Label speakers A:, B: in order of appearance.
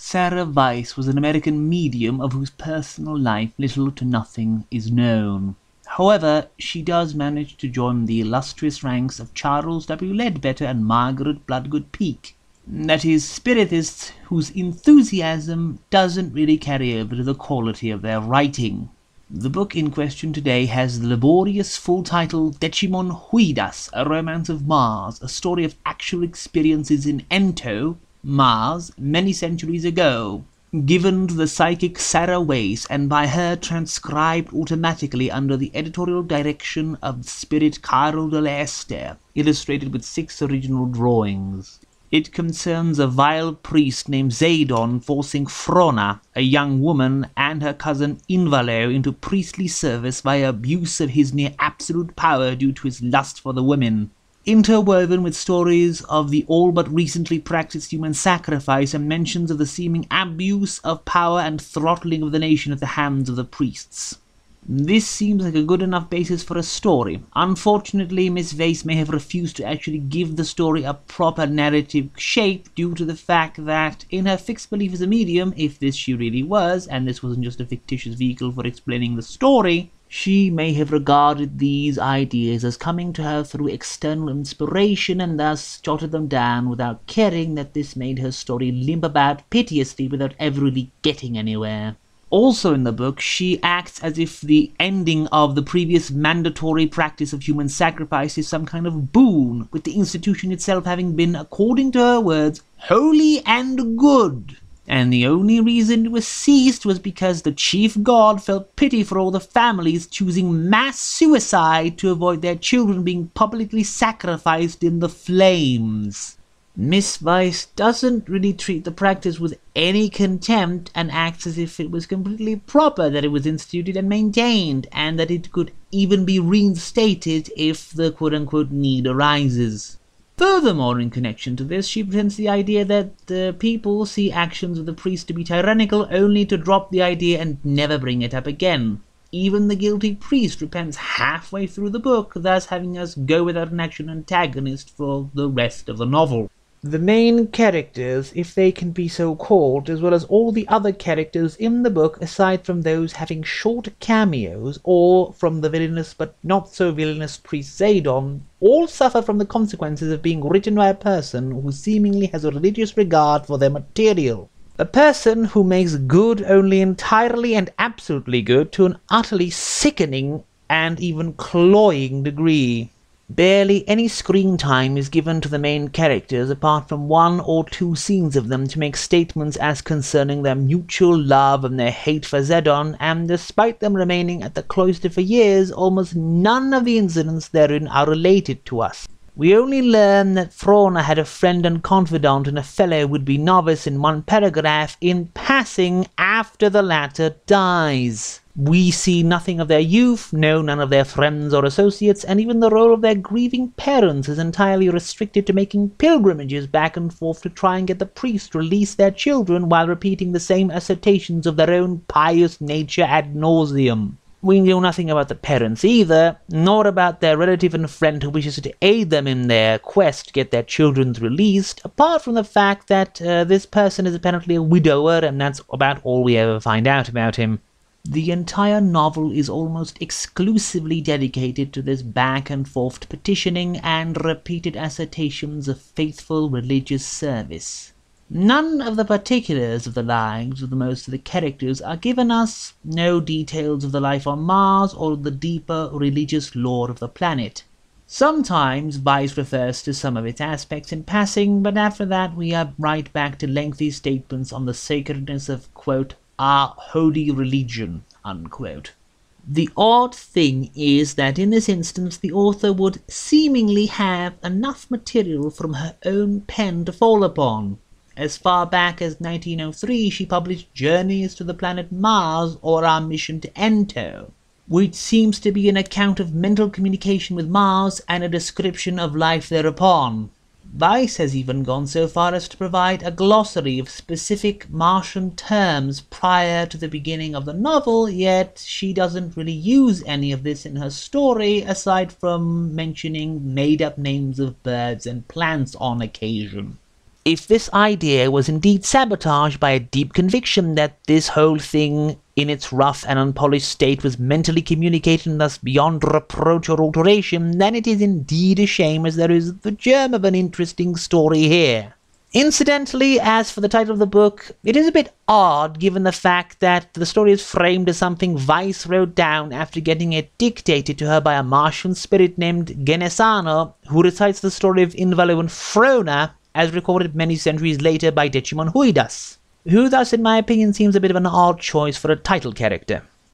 A: Sara Weiss was an American medium of whose personal life little to nothing is known. However, she does manage to join the illustrious ranks of Charles W. Ledbetter and Margaret Bloodgood Peake. That is, Spiritists whose enthusiasm doesn't really carry over to the quality of their writing. The book in question today has the laborious full title Decimon Huydas, A Romance of Mars, a story of actual experiences in Ento, Mars, many centuries ago, given to the psychic Sara Weiss and by her transcribed automatically under the editorial direction of the spirit Carol de l'Ester, illustrated with 6 original drawings. It concerns a vile priest named Zadon forcing Frona, a young woman, and her cousin Invalo into priestly service via abuse of his near-absolute power due to his lust for the women. Interwoven with stories of the all but recently practiced human sacrifice and mentions of the seeming abuse of power and throttling of the nation at the hands of the priests. This seems like a good enough basis for a story. Unfortunately, Miss Weiss may have refused to actually give the story a proper narrative shape due to the fact that, in her fixed belief as a medium, if this she really was, and this wasn't just a fictitious vehicle for explaining the story, she may have regarded these ideas as coming to her through external inspiration and thus jotted them down without caring that this made her story limp about piteously without ever really getting anywhere. Also in the book, she acts as if the ending of the previous mandatory practice of human sacrifice is some kind of boon, with the institution itself having been, according to her words, holy and good. And the only reason it was ceased was because the chief god felt pity for all the families choosing mass suicide to avoid their children being publicly sacrificed in the flames. Miss Weiss doesn't really treat the practice with any contempt and acts as if it was completely proper that it was instituted and maintained, and that it could even be reinstated if the quote-unquote need arises. Furthermore, in connection to this, she presents the idea that the people see actions of the priest to be tyrannical only to drop the idea and never bring it up again. Even the guilty priest repents halfway through the book, thus having us go without an action antagonist for the rest of the novel. The main characters, if they can be so called, as well as all the other characters in the book, aside from those having short cameos, or from the villainous but not so villainous priest Zadon, all suffer from the consequences of being written by a person who seemingly has a religious regard for their material. A person who makes good only entirely and absolutely good to an utterly sickening and even cloying degree. Barely any screen time is given to the main characters apart from 1 or 2 scenes of them to make statements as concerning their mutual love and their hate for Zedon, and despite them remaining at the cloister for years, almost none of the incidents therein are related to us. We only learn that Frona had a friend and confidant and a fellow would-be novice in 1 paragraph in passing after the latter dies. We see nothing of their youth, know none of their friends or associates, and even the role of their grieving parents is entirely restricted to making pilgrimages back and forth to try and get the priest to release their children while repeating the same assertions of their own pious nature ad nauseum. We know nothing about the parents either, nor about their relative and friend who wishes to aid them in their quest to get their children released, apart from the fact that this person is apparently a widower, and that's about all we ever find out about him. The entire novel is almost exclusively dedicated to this back-and-forth petitioning and repeated assertions of faithful religious service. None of the particulars of the lives of the most of the characters are given us, no details of the life on Mars or the deeper religious lore of the planet. Sometimes Weiss refers to some of its aspects in passing, but after that we are right back to lengthy statements on the sacredness of, quote, our holy religion, unquote. The odd thing is that in this instance the author would seemingly have enough material from her own pen to fall upon. As far back as 1903 she published Journeys to the Planet Mars, or Our Mission to Ento, which seems to be an account of mental communication with Mars and a description of life thereupon. Weiss has even gone so far as to provide a glossary of specific Martian terms prior to the beginning of the novel, yet she doesn't really use any of this in her story, aside from mentioning made-up names of birds and plants on occasion. if this idea was indeed sabotaged by a deep conviction that this whole thing in its rough and unpolished state was mentally communicated and thus beyond reproach or alteration, then it is indeed a shame, as there is the germ of an interesting story here. Incidentally, as for the title of the book, it is a bit odd given the fact that the story is framed as something Weiss wrote down after getting it dictated to her by a Martian spirit named Genesano, who recites the story of Invalu and Frona as recorded many centuries later by Decimon Huydas, who thus in my opinion seems a bit of an odd choice for a title character.